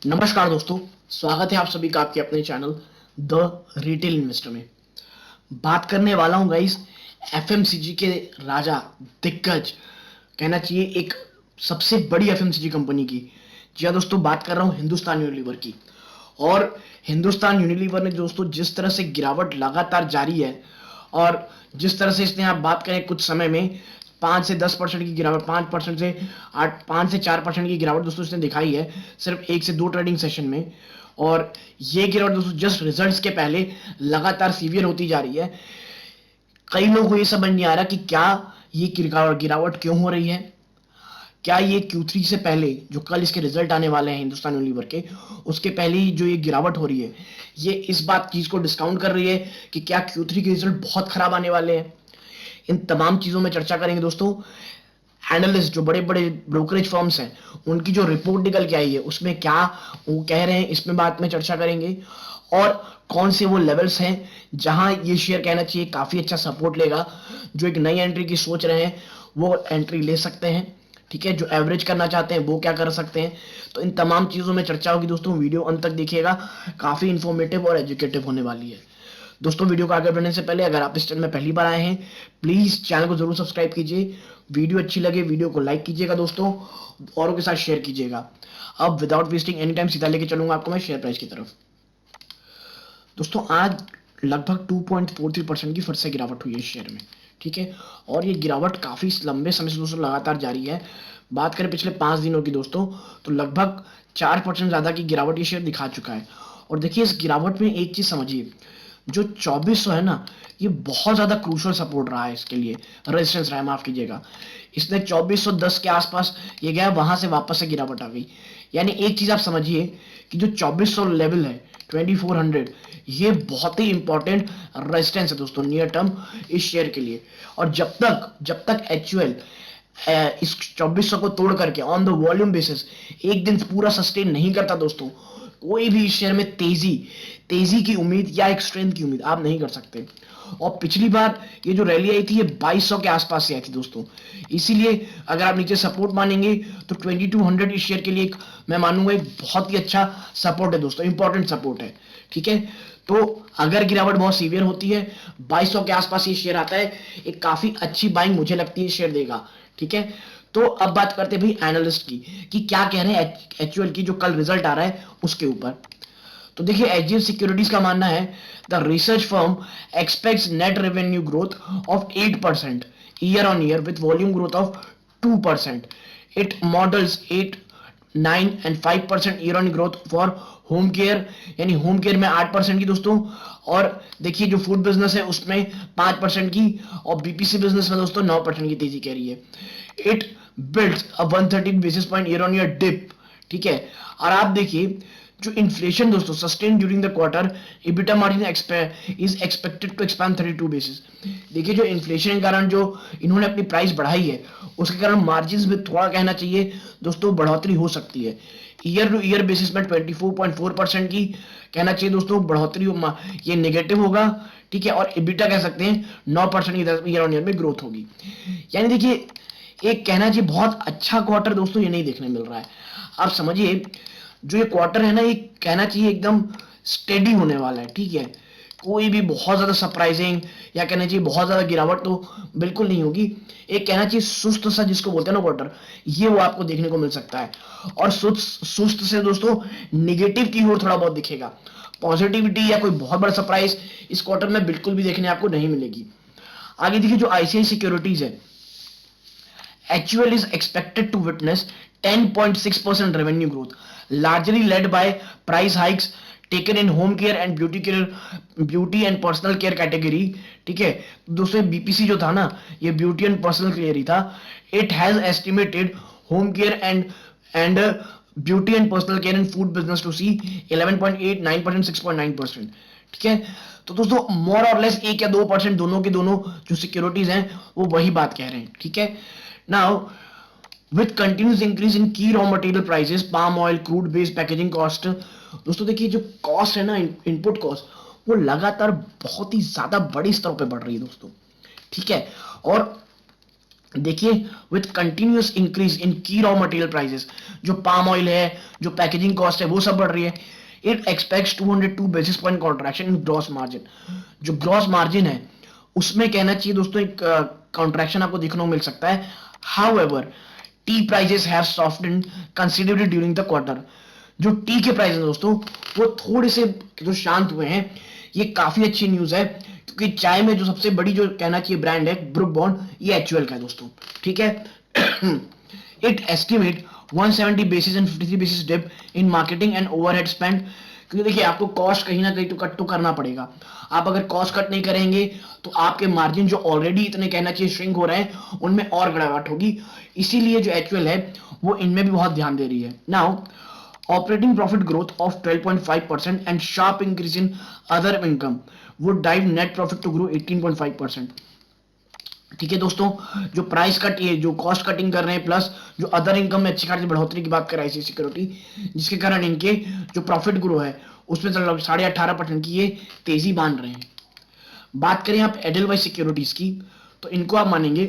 नमस्कार दोस्तों, स्वागत है आप सभी का आपके अपने चैनल द रिटेल इन्वेस्टर में। बात करने वाला हूं गाइस एफएमसीजी के राजा, दिग्गज कहना चाहिए एक सबसे बड़ी एफएमसीजी कंपनी की। जी हाँ दोस्तों, बात कर रहा हूं हिंदुस्तान यूनिलीवर की। और हिंदुस्तान यूनिलीवर ने दोस्तों जिस तरह से गिरावट लगातार जारी है और जिस तरह से इसने आप बात करें कुछ समय में 5 से 10% की गिरावट, 5% से 5 से 4% की गिरावट दोस्तों इसने दिखाई है सिर्फ 1 से 2 ट्रेडिंग सेशन में। और ये गिरावट दोस्तों जस्ट रिजल्ट्स के पहले लगातार सीवियर होती जा रही है। कई लोगों को ये समझ नहीं आ रहा कि क्या ये गिरावट क्यों हो रही है। क्या ये Q3 से पहले, जो कल इसके रिजल्ट आने वाले हैं हिंदुस्तान यूनिलीवर के, उसके पहले ही जो ये गिरावट हो रही है, ये इस बात चीज को डिस्काउंट कर रही है कि क्या Q3 के रिजल्ट बहुत खराब आने वाले हैं। इन तमाम चीजों में चर्चा करेंगे दोस्तों। एनालिस्ट जो बड़े बड़े ब्रोकरेज फर्म्स हैं, उनकी जो रिपोर्ट निकल के आई है उसमें क्या वो कह रहे हैं, इसमें बात में चर्चा करेंगे। और कौन से वो लेवल्स हैं जहां ये शेयर कहना चाहिए काफी अच्छा सपोर्ट लेगा। जो एक नई एंट्री की सोच रहे हैं वो एंट्री ले सकते हैं, ठीक है। जो एवरेज करना चाहते हैं वो क्या कर सकते हैं। तो इन तमाम चीजों में चर्चा होगी दोस्तों, वीडियो अंत तक देखिएगा, काफी इंफॉर्मेटिव और एजुकेटिव होने वाली है। दोस्तों वीडियो को आगे बढ़ने से पहले अगर आप इस चैनल में पहली बार आए हैं, प्लीज चैनल को जरूर सब्सक्राइब कीजिए। वीडियो अच्छी लगे वीडियो को लाइक कीजिएगा दोस्तों, औरों के साथ शेयर कीजिएगा। अब विदाउट वेस्टिंग एनी टाइम सीधा लेके चलूंगा आपको मैं शेयर प्राइस की तरफ। दोस्तों आज लगभग 2.43% की फिर से गिरावट हुई है शेयर में, ठीक है। और ये गिरावट काफी लंबे समय से दोस्तों लगातार जारी है। बात करें पिछले 5 दिनों की दोस्तों, तो लगभग 4% ज्यादा की गिरावट ये शेयर दिखा चुका है। और देखिए इस गिरावट में एक चीज समझिए, जो 2400 है ना, ये बहुत ज्यादा क्रूशल सपोर्ट रहा है इसके लिए, रेजिस्टेंस रहा है, माफ कीजिएगा। इसने 2410 के आसपास ये गया, वहां से वापस से गिरावट आ गई। यानी एक चीज आप समझिए कि जो 2400 लेवल है, 2400, ये बहुत ही इंपॉर्टेंट रेजिस्टेंस है दोस्तों नियर टर्म इस शेयर के लिए। और जब तक एचयूएल इस 2400 को तोड़ करके ऑन द वॉल्यूम बेसिस एक दिन पूरा सस्टेन नहीं करता दोस्तों, कोई भी इस शेयर में तेजी की उम्मीद या एक स्ट्रेंथ की उम्मीद आप नहीं कर सकते। और पिछली बार ये जो रैली आई थी ये 2200 के आसपास से आई थी दोस्तों। इसीलिए अगर आप नीचे सपोर्ट मानेंगे तो 2200 इस शेयर के लिए एक, मैं मानूंगा एक बहुत ही अच्छा सपोर्ट है दोस्तों, इंपॉर्टेंट सपोर्ट है, ठीक है। तो अगर गिरावट बहुत सीवियर होती है, 2200 के आसपास ये शेयर आता है, एक काफी अच्छी बाइंग मुझे लगती है शेयर देगा, ठीक है। तो अब बात करते हैं भाई एनालिस्ट की, कि क्या कह रहे हैं एचयूएल की जो कल रिजल्ट आ रहा है उसके ऊपर। तो देखिए एचडीएफ सिक्योरिटीज का मानना है the research firm aspects net revenue growth of 8% year on year with volume growth of 2%। It models 8, 9 and 5% year on growth for home care, यानी होम केयर में 8% की दोस्तों। और देखिए जो फूड बिजनेस है उसमें 5% की, और बीपीसी बिजनेस में दोस्तों 9% की तेजी कह रही है। It builds a 113 basis point year on year dip, ठीक है। और आप देखिए जो इन्फ्लेशन दोस्तों sustain during the quarter, EBITDA margin is expected to expand 32 basis. देखिए जो इन्फ्लेशन के कारण जो इन्होंने अपनी प्राइस बढ़ाई है उसके कारण मार्जिन में थोड़ा कहना चाहिए दोस्तों बढ़ोतरी हो सकती है। ईयर टू ईयर बेसिस में 24.4% की कहना चाहिए दोस्तों बढ़ोतरी, ये नेगेटिव होगा, ठीक है। और इबिटा कह सकते हैं 9% की ईयर ऑन ईयर में ग्रोथ होगी। यानी देखिए एक कहना चाहिए बहुत अच्छा क्वार्टर दोस्तों ये नहीं देखने मिल रहा है। आप समझिए जो ये क्वार्टर है ना, ये कहना चाहिए एकदम स्टेडी होने वाला है, ठीक है। कोई भी बहुत ज्यादा सरप्राइजिंग या कहना चाहिए बहुत ज्यादा गिरावट तो बिल्कुल नहीं होगी। एक कहना चाहिए सुस्त सा जिसको बोलते हैं ना क्वार्टर, ये वो आपको देखने को मिल सकता है। और सुस्त से दोस्तों निगेटिव की ओर थोड़ा बहुत दिखेगा, पॉजिटिविटी या कोई बहुत बड़ा सरप्राइज इस क्वार्टर में बिल्कुल भी देखने आपको नहीं मिलेगी। आगे देखिए जो आईसीआई सिक्योरिटीज है, HUL is expected to witness 10.6% revenue growth, largely led by price hikes taken in home care and beauty and personal care category, ठीक है। दोस्तों बीपीसी जो था ना, ये ब्यूटी एंड पर्सनल केयर ही था। It has estimated home care and beauty and personal care and food business to see 11.8, 9%, 6.9%, ठीक है। तो दोस्तों मोर और लेस 1 या 2% दोनों के दोनों जो सिक्योरिटीज हैं वो वही बात कह रहे हैं, ठीक है। Now, with continuous increase in key raw material prices, palm oil, crude based packaging cost, दोस्तों देखिए जो कॉस्ट है ना, इनपुट कॉस्ट, वो लगातार बहुत ही ज्यादा बड़े स्तर पे बढ़ रही है दोस्तों, ठीक है। और देखिए विथ कंटिन्यूस इंक्रीज इन की रॉ मटेरियल प्राइसेस, जो पाम ऑयल है, जो पैकेजिंग कॉस्ट है, वो सब बढ़ रही है। It aspects 202 basis point contraction in gross margin. जो ग्रॉस मार्जिन है उसमें कहना चाहिए दोस्तों एक कॉन्ट्रैक्शन आपको देखने को मिल सकता है। However T prices have softened considerably during the quarter. जो टी के प्राइस हैं दोस्तों वो थोड़े से जो शांत हुए हैं, ये काफी अच्छी न्यूज है, क्योंकि चाय में जो सबसे बड़ी जो कहना चाहिए ब्रांड है ब्रुक बॉन्ड, ये एचयूएल का है दोस्तों, ठीक है। It estimate 170 basis and 53 basis dip in marketing and overhead spend. क्योंकि देखिए आपको कॉस्ट कहीं ना कहीं तो कट तो करना पड़ेगा। आप अगर कॉस्ट कट नहीं करेंगे तो आपके मार्जिन जो ऑलरेडी इतने कहना चाहिए श्रिंक हो रहे हैं उनमें और गिरावट होगी। इसीलिए जो एचयूएल है वो इनमें भी बहुत ध्यान दे रही है। Now operating profit growth of 12.5% and sharp increase in other income would drive net profit to grow 18.5%। ठीक है दोस्तों, जो प्राइस कट ये जो कॉस्ट कटिंग कर रहे हैं प्लस जो अदर इनकम में अच्छी खासी बढ़ोतरी की बात कर रहा है सिक्योरिटी, जिसके कारण इनके जो प्रॉफिट ग्रो है उसमें 18.5% की ये तेजी बांध रहे हैं। बात करें आप एडलवाइस सिक्योरिटीज की, तो इनको आप मानेंगे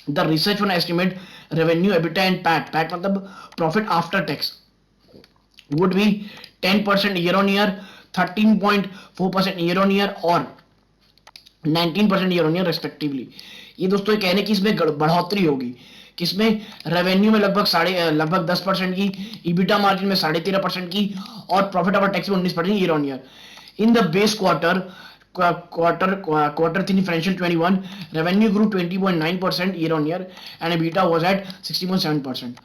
the research one estimate revenue EBITDA and PAT मतलब profit after tax would be 10% year on year, 13.4% year on year और 19% year on year रेस्पेक्टिवली। ये दोस्तों ये कहने की इसमें बढ़ोतरी होगी, किसमें रेवेन्यू में लगभग 10% की, ईबिटा मार्जिन में 13.5% की और प्रॉफिट आफ्टर टैक्स में 19% year on year. In the base quarter 3 financial 21 revenue grew 20.9% year on year and EBITDA was at 60.7%।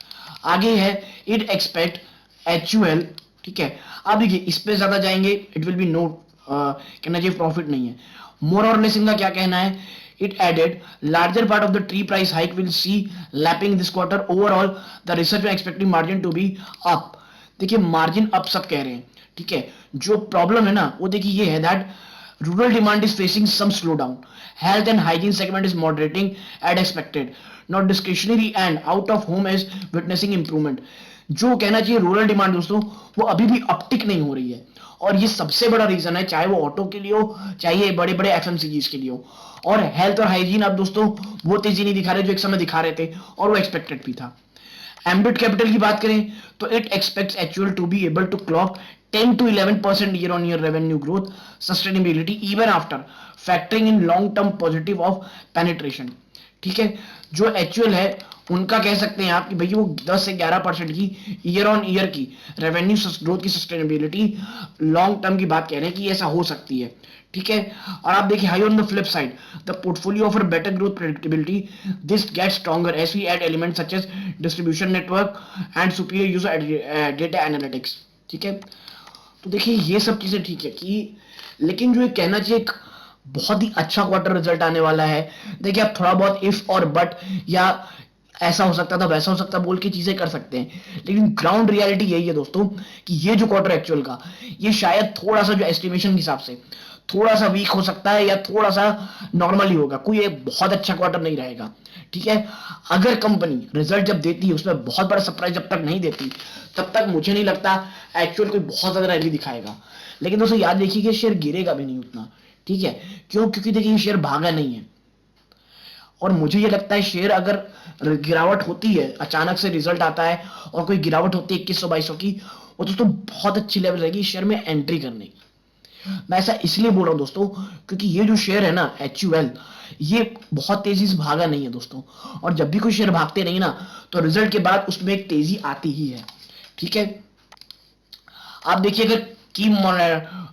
आगे है इट एक्सपेक्ट एचयूएल, ठीक है। अब देखिए इस पे ज्यादा जाएंगे इट विल बी नो कहना चाहिए प्रॉफिट नहीं है। मोर और लेस इनका क्या कहना है, it added larger part of the three price hike will see lapping this quarter overall the research expecting margin to be up. देखिए मार्जिन अप सब कह रहे हैं, ठीक है। जो प्रॉब्लम है ना वो देखिए ये है that rural demand is facing some slowdown, health and hygiene segment is moderating as expected, not discretionary and out of home is witnessing improvement। जो कहना चाहिए रूरल डिमांड दोस्तों वो अभी भी अपटिक नहीं हो रही है, और ये सबसे बड़ा रीजन है, चाहे वो ऑटो के लिए हो चाहे बड़े बड़े एफएमसीजीज के लिए हो। और हेल्थ और हाइजीन अब दोस्तों वो तेजी नहीं दिखा रहे जो एक समय दिखा रहे थे, और वो एक्सपेक्टेड भी था। एम्बिट कैपिटल की बात करें तो it expects actual to be able to clock 10 to 11% year on year revenue growth sustainability even after factoring in long term positive of penetration। ठीक है, जो एक्चुअल है उनका कह सकते हैं आप कि भैया वो 10 से 11% की ईयर ऑन ईयर की रेवेन्यू ग्रोथ की सस्टेनेबिलिटी लॉन्ग टर्म की बात कह रहे हैं कि ऐसा हो सकती है, ठीक है। और आप देखिए high on the flip side the portfolio offer better growth predictability, this gets stronger as we add elements such as distribution network and superior user data analytics, ठीक है। तो देखिए ये सब चीजें ठीक है कि, लेकिन जो ये कहना चाहिए एक बहुत ही अच्छा क्वार्टर रिजल्ट आने वाला है। देखिए आप थोड़ा बहुत इफ और बट या ऐसा हो सकता था वैसा हो सकता बोल के चीजें कर सकते हैं, लेकिन ग्राउंड रियलिटी यही है दोस्तों कि ये जो क्वार्टर एक्चुअल का ये शायद थोड़ा सा जो एस्टिमेशन के हिसाब से थोड़ा सा वीक हो सकता है या थोड़ा सा नॉर्मल ही होगा, कोई एक बहुत अच्छा क्वार्टर नहीं रहेगा, ठीक है। अगर कंपनी रिजल्ट जब देती है उसमें बहुत बड़ा सरप्राइज जब तक नहीं देती तब तक मुझे नहीं लगता एक्चुअल कोई बहुत ज्यादा रैली दिखाएगा। लेकिन दोस्तों याद रखिए कि शेयर गिरेगा भी नहीं उतना, ठीक है। क्यों? क्योंकि देखिए शेयर भागा नहीं है, और मुझे ये लगता है शेयर अगर गिरावट होती है अचानक से रिजल्ट आता है और कोई गिरावट होती है 2100-2200 की, वो दोस्तों बहुत अच्छी लेवल रहेगी शेयर में एंट्री करने की। मैं ऐसा इसलिए बोल रहा हूं दोस्तों क्योंकि ये जो शेयर है ना एचयूएल, ये बहुत तेजी से भागा नहीं है दोस्तों, और जब भी कोई शेयर भागते नहीं ना तो रिजल्ट के बाद उसमें एक तेजी आती ही है, ठीक है। आप देखिए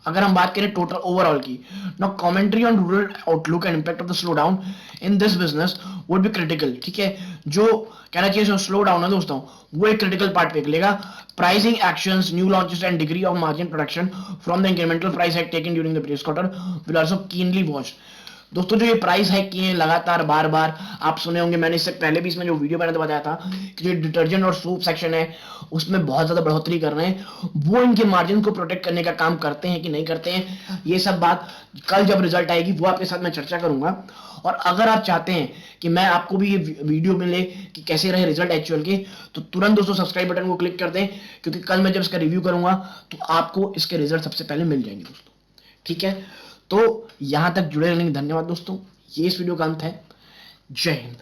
अगर हम बात करें टोटल ओवरऑल की, now commentary on rural outlook and impact of the slow down in this business would be critical, ठीक है। जो कहना चाहिए जो स्लो डाउन है दोस्तों वो एक क्रिटिकल पार्ट पे लेगा। Pricing actions, new launches and degree of margin production from the incremental price hack taken during the previous quarter will also keenly watch. दोस्तों जो ये प्राइस हाइक किए हैं लगातार बार बार आप सुने होंगे, मैंने इससे पहले भी इसमें जो वीडियो मैंने तो बताया था कि जो डिटर्जेंट और सूप सेक्शन है उसमें बहुत ज्यादा बढ़ोतरी कर रहे हैं, वो इनके मार्जिन को प्रोटेक्ट करने का काम करते हैं कि नहीं करते हैं, ये सब बात कल जब रिजल्ट आएगी वो आपके साथ मैं चर्चा करूंगा। और अगर आप चाहते हैं कि मैं आपको भी ये वीडियो मिले कि कैसे रहे रिजल्ट एक्चुअल के, तो तुरंत दोस्तों सब्सक्राइब बटन को क्लिक कर दें, क्योंकि कल मैं जब इसका रिव्यू करूंगा तो आपको इसके रिजल्ट सबसे पहले मिल जाएंगे दोस्तों, ठीक है। तो यहां तक जुड़े रहने के धन्यवाद दोस्तों, ये इस वीडियो का अंत है। जय हिंद।